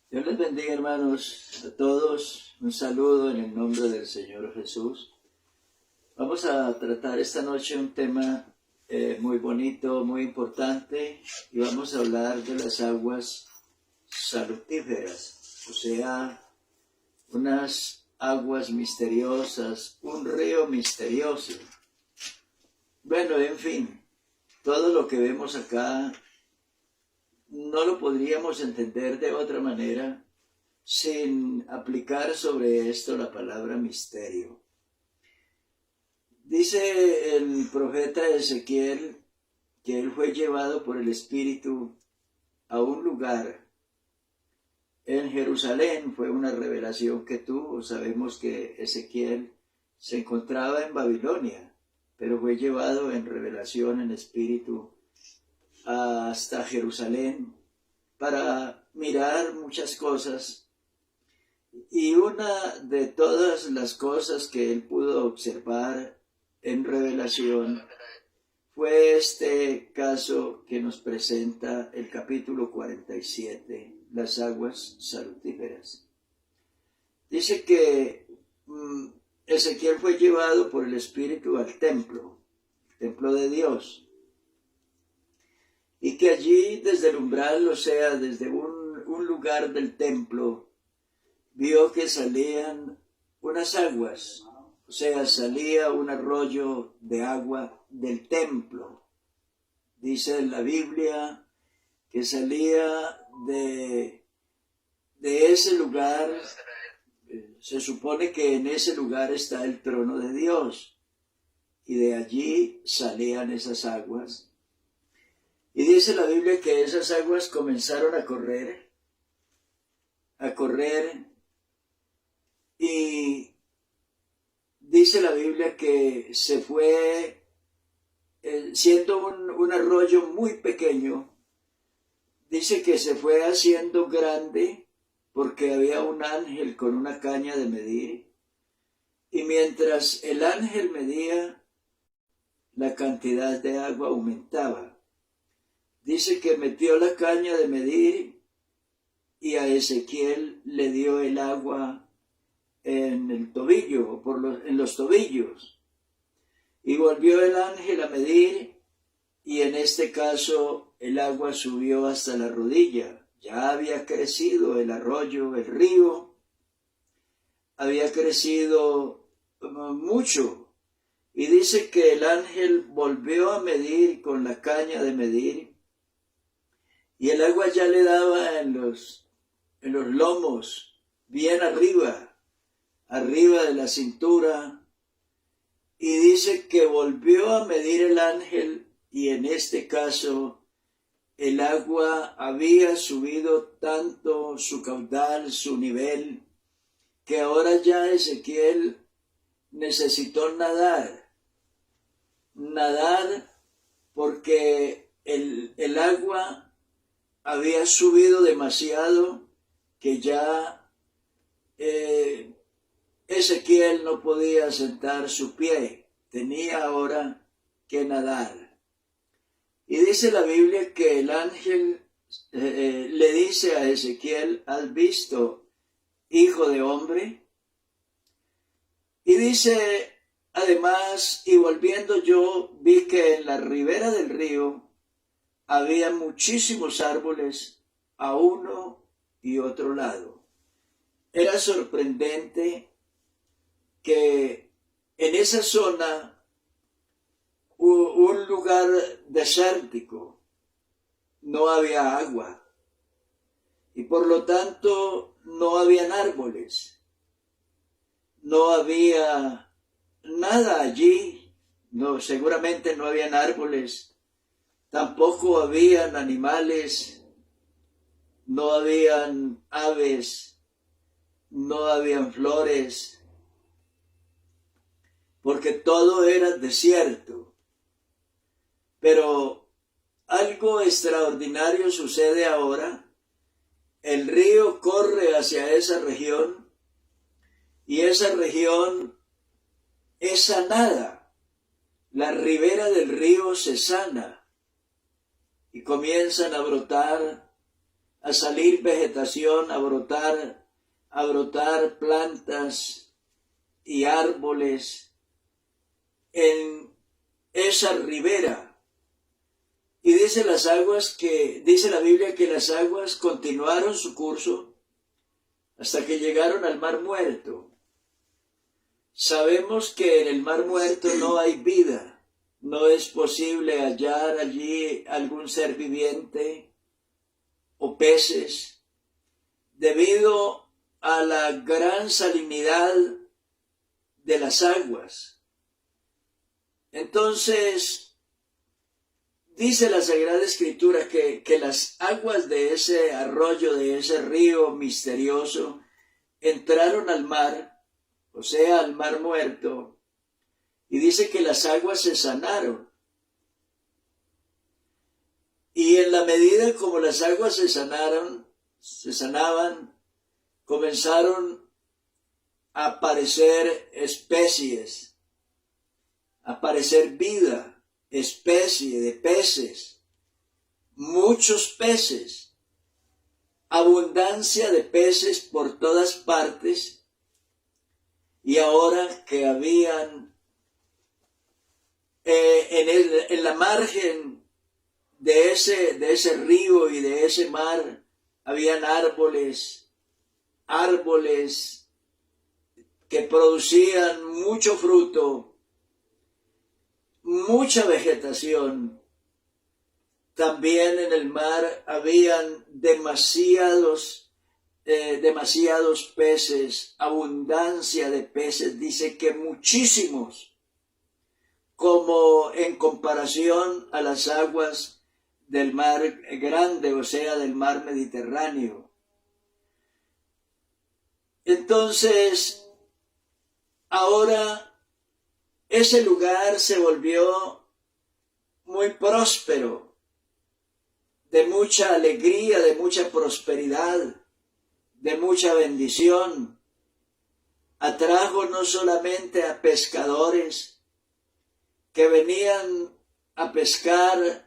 Dios les bendiga, hermanos, a todos. Un saludo en el nombre del Señor Jesús. Vamos a tratar esta noche un tema muy bonito, muy importante, y vamos a hablar de las aguas salutíferas, o sea, unas aguas misteriosas, un río misterioso. Bueno, en fin, todo lo que vemos acá no lo podríamos entender de otra manera sin aplicar sobre esto la palabra misterio. Dice el profeta Ezequiel que él fue llevado por el Espíritu a un lugar en Jerusalén. Fue una revelación que tuvo. Sabemos que Ezequiel se encontraba en Babilonia, pero fue llevado en revelación en espíritu hasta Jerusalén para mirar muchas cosas, y una de todas las cosas que él pudo observar en revelación fue este caso que nos presenta el capítulo 47, las aguas salutíferas. Dice que Ezequiel fue llevado por el Espíritu al templo de Dios, y que allí desde el umbral, o sea, desde un lugar del templo, vio que salían unas aguas, o sea, salía un arroyo de agua del templo. Dice en la Biblia que salía de ese lugar. Se supone que en ese lugar está el trono de Dios, y de allí salían esas aguas. Y dice la Biblia que esas aguas comenzaron a correr, y dice la Biblia que se fue, siendo un arroyo muy pequeño, dice que se fue haciendo grande porque había un ángel con una caña de medir, y mientras el ángel medía, la cantidad de agua aumentaba. Dice que metió la caña de medir y a Ezequiel le dio el agua en el tobillo, en los tobillos. Y volvió el ángel a medir, y en este caso el agua subió hasta la rodilla. Ya había crecido el arroyo, el río, había crecido mucho. Y dice que el ángel volvió a medir con la caña de medir, y el agua ya le daba en los lomos, bien arriba de la cintura. Y dice que volvió a medir el ángel, y en este caso el agua había subido tanto su caudal, su nivel, que ahora ya Ezequiel necesitó nadar porque el agua había subido demasiado, que ya Ezequiel no podía sentar su pie, tenía ahora que nadar. Y dice la Biblia que el ángel le dice a Ezequiel: ¿has visto, hijo de hombre? Y dice además: y volviendo yo vi que en la ribera del río había muchísimos árboles a uno y otro lado. Era sorprendente que en esa zona, un lugar desértico, no había agua, y por lo tanto no habían árboles, no había nada allí. No, seguramente no habían árboles, tampoco habían animales, no habían aves, no habían flores, porque todo era desierto. Pero algo extraordinario sucede ahora. El río corre hacia esa región, y esa región es sanada. La ribera del río se sana, y comienzan a brotar a salir vegetación, a brotar plantas y árboles en esa ribera. Y dice dice la Biblia que las aguas continuaron su curso hasta que llegaron al Mar Muerto. Sabemos que en el Mar Muerto no hay vida, no es posible hallar allí algún ser viviente o peces, debido a la gran salinidad de las aguas. Entonces, dice la Sagrada Escritura que las aguas de ese arroyo, de ese río misterioso, entraron al mar, o sea, al Mar Muerto, y dice que las aguas se sanaron. Y en la medida como las aguas se sanaban, comenzaron a aparecer especies, a aparecer vida, especie de peces, muchos peces, abundancia de peces por todas partes. Y ahora que habían en la margen de ese río y de ese mar, habían árboles que producían mucho fruto, mucha vegetación. También en el mar habían demasiados peces, abundancia de peces, dice que muchísimos, como en comparación a las aguas del mar grande, o sea, del mar Mediterráneo. Entonces, ahora ese lugar se volvió muy próspero, de mucha alegría, de mucha prosperidad, de mucha bendición. Atrajo no solamente a pescadores que venían a pescar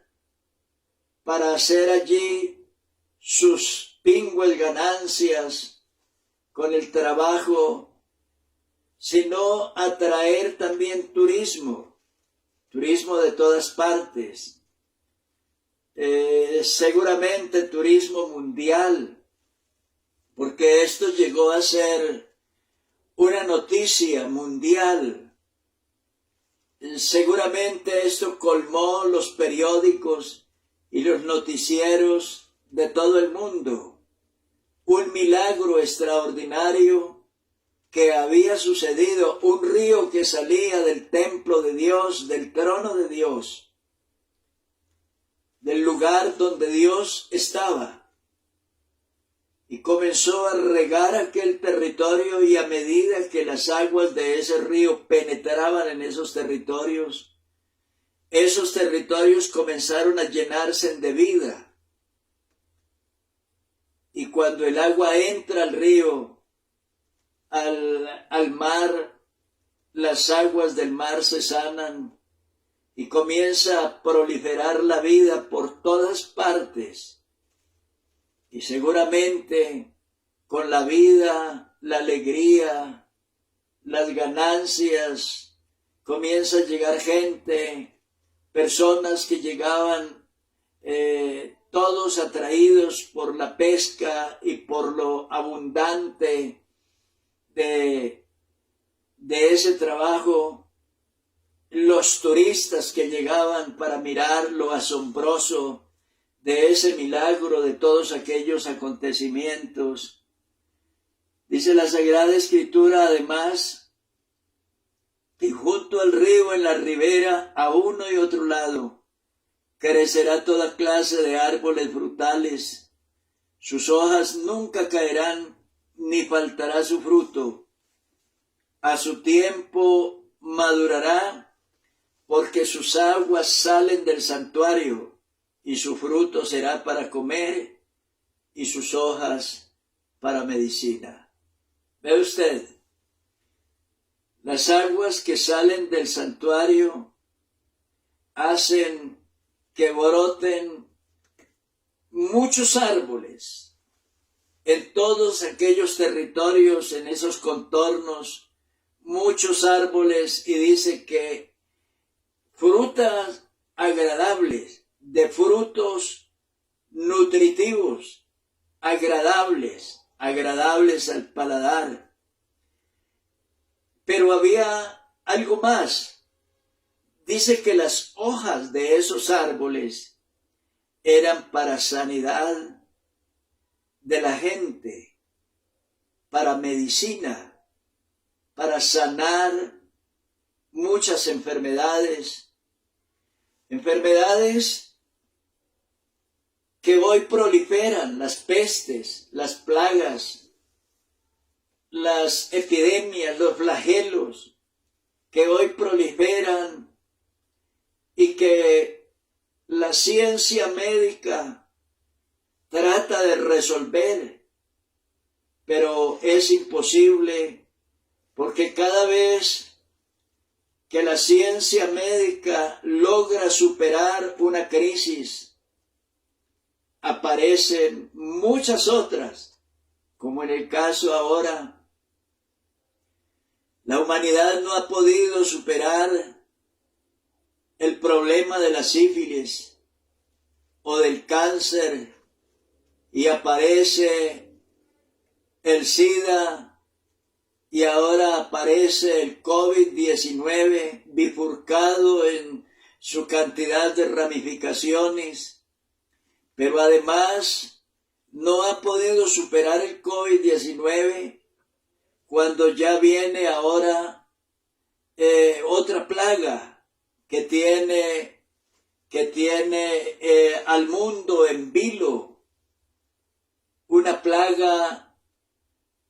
para hacer allí sus pingües ganancias con el trabajo, sino atraer también turismo de todas partes, seguramente turismo mundial, porque esto llegó a ser una noticia mundial. Seguramente esto colmó los periódicos y los noticieros de todo el mundo. Un milagro extraordinario que había sucedido, un río que salía del templo de Dios, del trono de Dios, del lugar donde Dios estaba, y comenzó a regar aquel territorio, y a medida que las aguas de ese río penetraban en esos territorios comenzaron a llenarse de vida. Y cuando el agua entra al río, al mar, las aguas del mar se sanan y comienza a proliferar la vida por todas partes. Y seguramente con la vida, la alegría, las ganancias, comienza a llegar gente, personas que llegaban todos atraídos por la pesca y por lo abundante de ese trabajo. Los turistas que llegaban para mirar lo asombroso de ese milagro, de todos aquellos acontecimientos. Dice la Sagrada Escritura además, y junto al río en la ribera, a uno y otro lado, crecerá toda clase de árboles frutales. Sus hojas nunca caerán, ni faltará su fruto. A su tiempo madurará, porque sus aguas salen del santuario, y su fruto será para comer, y sus hojas para medicina. ¿Ve usted? Las aguas que salen del santuario hacen que broten muchos árboles, en todos aquellos territorios, en esos contornos, muchos árboles, y dice que frutas agradables, de frutos nutritivos, agradables al paladar. Pero había algo más. Dice que las hojas de esos árboles eran para sanidad de la gente, para medicina, para sanar muchas enfermedades que hoy proliferan, las pestes, las plagas, las epidemias, los flagelos que hoy proliferan y que la ciencia médica trata de resolver, pero es imposible, porque cada vez que la ciencia médica logra superar una crisis, aparecen muchas otras, como en el caso ahora. La humanidad no ha podido superar el problema de la sífilis o del cáncer, y aparece el SIDA, y ahora aparece el COVID-19 bifurcado en su cantidad de ramificaciones, pero además no ha podido superar el COVID-19 cuando ya viene ahora otra plaga que tiene al mundo en vilo, una plaga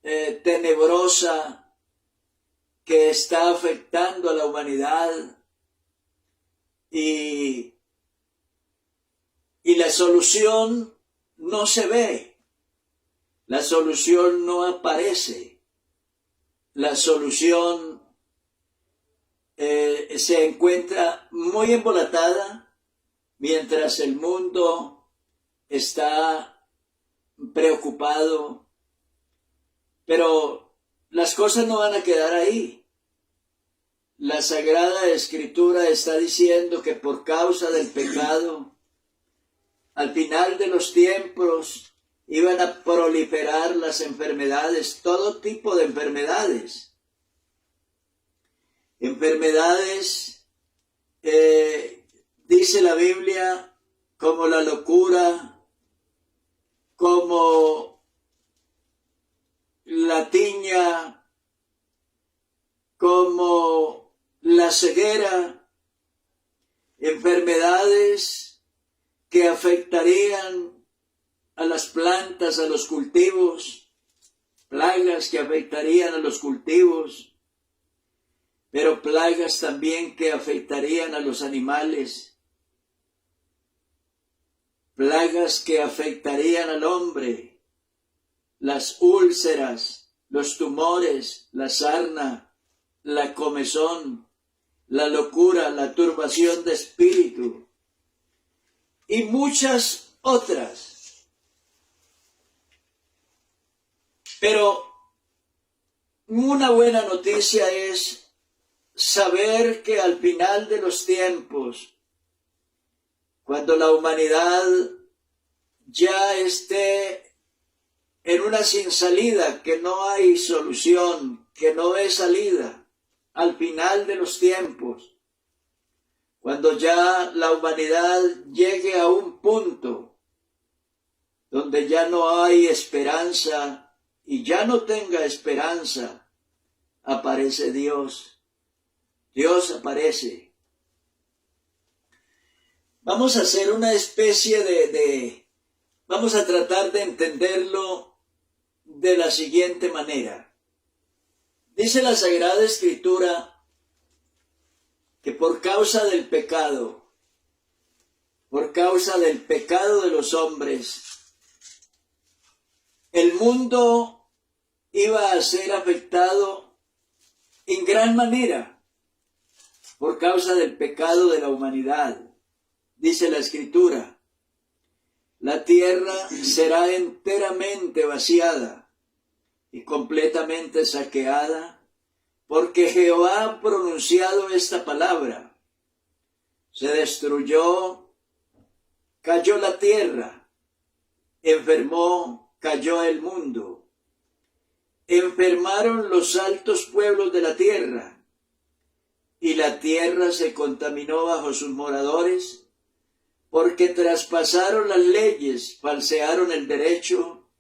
tenebrosa que está afectando a la humanidad, y la solución no se ve, la solución no aparece, la solución se encuentra muy embolatada mientras el mundo está preocupado. Pero las cosas no van a quedar ahí. La Sagrada Escritura está diciendo que por causa del pecado, al final de los tiempos iban a proliferar las enfermedades, todo tipo de enfermedades. Enfermedades, dice la Biblia, como la locura, como la tiña, como la ceguera, enfermedades que afectarían a las plantas, a los cultivos, plagas que afectarían a los cultivos, pero plagas también que afectarían a los animales, plagas que afectarían al hombre, las úlceras, los tumores, la sarna, la comezón, la locura, la turbación de espíritu y muchas otras. Pero una buena noticia es saber que al final de los tiempos, cuando la humanidad ya esté en una sin salida, que no hay solución, que no hay salida, al final de los tiempos, cuando ya la humanidad llegue a un punto donde ya no hay esperanza y ya no tenga esperanza, aparece Dios. Dios aparece. Vamos a hacer una especie vamos a tratar de entenderlo de la siguiente manera. Dice la Sagrada Escritura que por causa del pecado de los hombres, el mundo iba a ser afectado en gran manera por causa del pecado de la humanidad. Dice la Escritura la tierra será enteramente vaciada y completamente saqueada, porque Jehová ha pronunciado esta palabra. Se destruyó, cayó la tierra, enfermó, cayó el mundo. Enfermaron los altos pueblos de la tierra, y la tierra se contaminó bajo sus moradores, porque traspasaron las leyes, falsearon el derecho,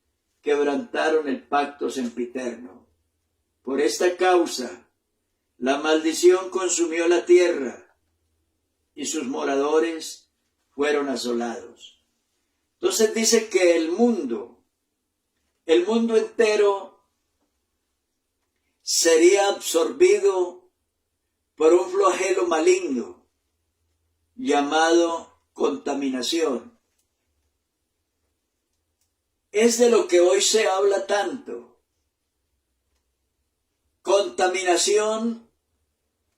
quebrantaron el pacto sempiterno. Por esta causa, la maldición consumió la tierra, y sus moradores fueron asolados. Entonces dice que el mundo entero sería absorbido por un flagelo maligno llamado contaminación. Es de lo que hoy se habla tanto. Contaminación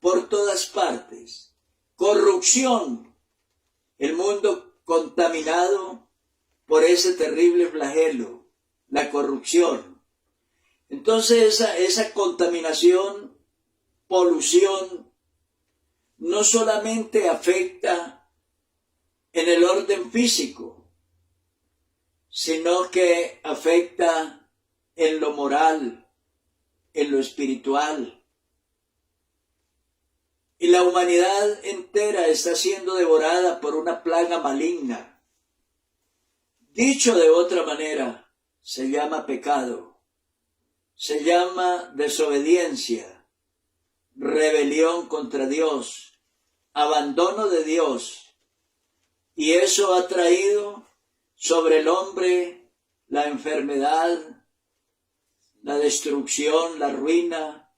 por todas partes. Corrupción. El mundo contaminado por ese terrible flagelo, la corrupción. Entonces esa contaminación, polución, no solamente afecta en el orden físico, sino que afecta en lo moral, en lo espiritual. Y la humanidad entera está siendo devorada por una plaga maligna. Dicho de otra manera, se llama pecado, se llama desobediencia, rebelión contra Dios, abandono de Dios. Y eso ha traído sobre el hombre la enfermedad, la destrucción, la ruina,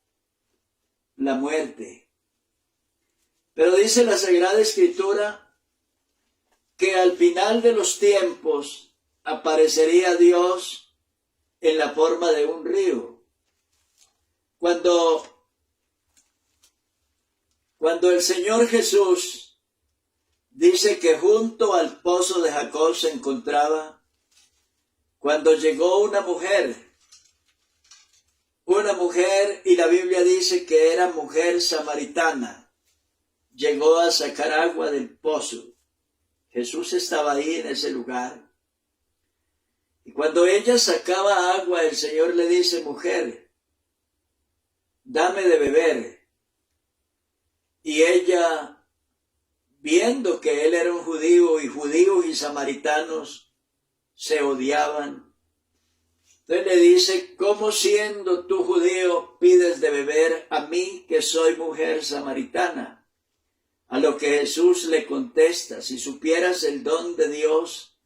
la muerte. Pero dice la Sagrada Escritura que al final de los tiempos aparecería Dios en la forma de un río. Cuando el Señor Jesús dice que junto al pozo de Jacob se encontraba, cuando llegó una mujer, y la Biblia dice que era mujer samaritana, llegó a sacar agua del pozo. Jesús estaba ahí en ese lugar. Y cuando ella sacaba agua, el Señor le dice: mujer, dame de beber. Y ella, viendo que él era un judío, y judíos y samaritanos se odiaban, entonces le dice: ¿cómo siendo tú judío pides de beber a mí, que soy mujer samaritana? A lo que Jesús le contesta: si supieras el don de Dios,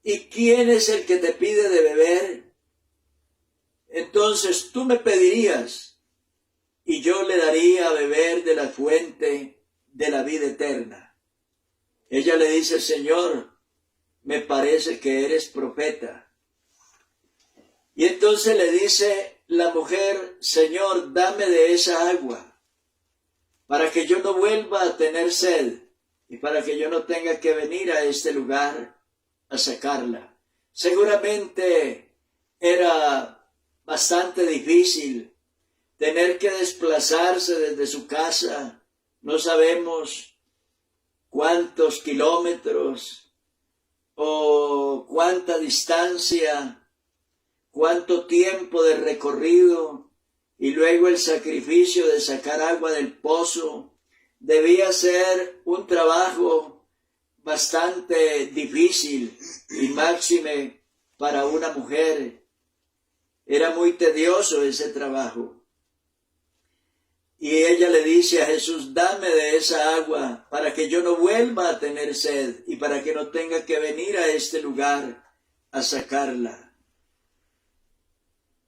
¿y quién es el que te pide de beber? Entonces tú me pedirías, y yo le daría a beber de la fuente de la vida eterna. Ella le dice: Señor, me parece que eres profeta. Y entonces le dice la mujer: Señor, dame de esa agua, para que yo no vuelva a tener sed, y para que yo no tenga que venir a este lugar a sacarla. Seguramente era bastante difícil tener que desplazarse desde su casa, no sabemos cuántos kilómetros o cuánta distancia, cuánto tiempo de recorrido, y luego el sacrificio de sacar agua del pozo. Debía ser un trabajo bastante difícil, y máxime para una mujer. Era muy tedioso ese trabajo. Y ella le dice a Jesús: dame de esa agua para que yo no vuelva a tener sed y para que no tenga que venir a este lugar a sacarla.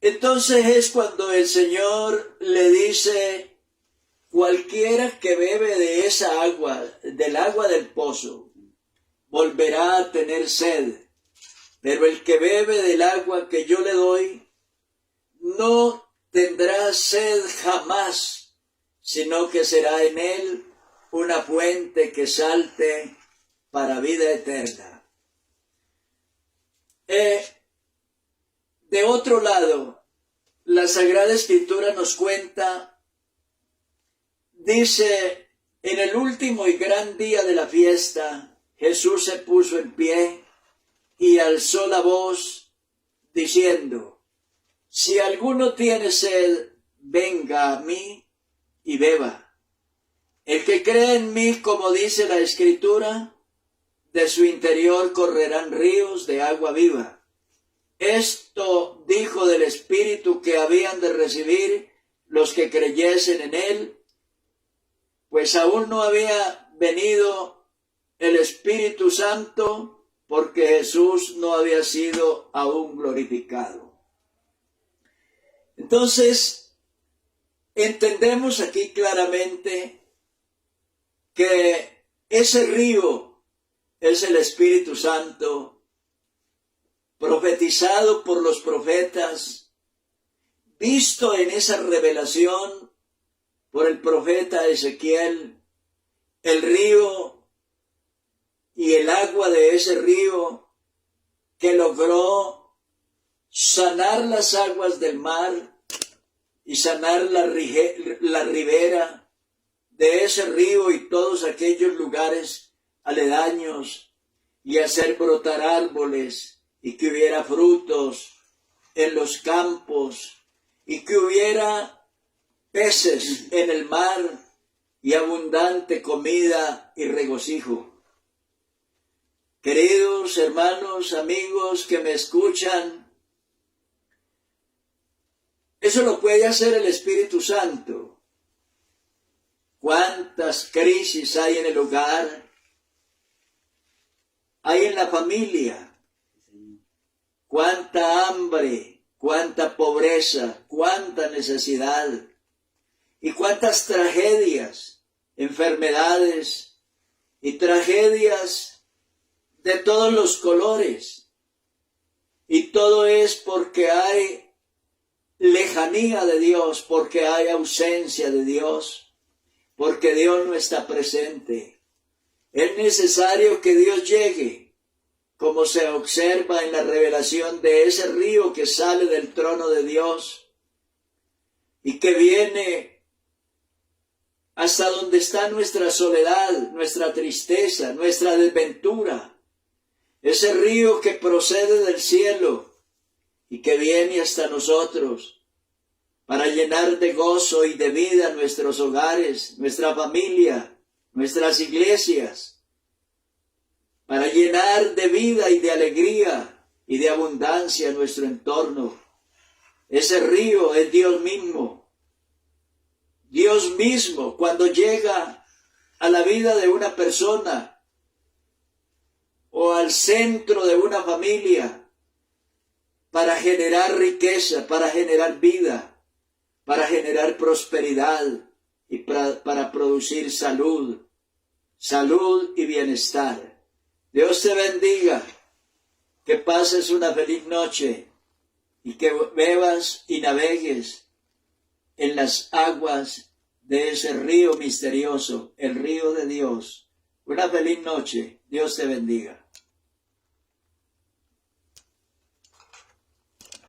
Entonces es cuando el Señor le dice: cualquiera que bebe de esa agua, del agua del pozo, volverá a tener sed, pero el que bebe del agua que yo le doy, no tendrá sed jamás, sino que será en él una fuente que salte para vida eterna. De otro lado, la Sagrada Escritura nos cuenta, dice, en el último y gran día de la fiesta, Jesús se puso en pie y alzó la voz diciendo, si alguno tiene sed, venga a mí y beba. El que cree en mí, como dice la Escritura, de su interior correrán ríos de agua viva. Esto dijo del Espíritu que habían de recibir los que creyesen en él, pues aún no había venido el Espíritu Santo, porque Jesús no había sido aún glorificado. Entonces, entendemos aquí claramente que ese río es el Espíritu Santo, profetizado por los profetas, visto en esa revelación por el profeta Ezequiel, el río y el agua de ese río que logró sanar las aguas del mar y sanar la ribera de ese río y todos aquellos lugares aledaños, y hacer brotar árboles, y que hubiera frutos en los campos, y que hubiera peces en el mar, y abundante comida y regocijo. Queridos hermanos, amigos que me escuchan, eso lo puede hacer el Espíritu Santo. ¿Cuántas crisis hay en el hogar? Hay en la familia. Cuánta hambre, cuánta pobreza, cuánta necesidad. Y cuántas tragedias, enfermedades y tragedias de todos los colores. Y todo es porque hay lejanía de Dios, porque hay ausencia de Dios. Porque Dios no está presente. Es necesario que Dios llegue, como se observa en la revelación de ese río que sale del trono de Dios y que viene hasta donde está nuestra soledad, nuestra tristeza, nuestra desventura. Ese río que procede del cielo y que viene hasta nosotros, para llenar de gozo y de vida nuestros hogares, nuestra familia, nuestras iglesias, para llenar de vida y de alegría y de abundancia nuestro entorno. Ese río es Dios mismo. Dios mismo, cuando llega a la vida de una persona o al centro de una familia, para generar riqueza, para generar vida, para generar prosperidad y para producir salud y bienestar. Dios te bendiga, que pases una feliz noche y que bebas y navegues en las aguas de ese río misterioso, el río de Dios. Una feliz noche, Dios te bendiga.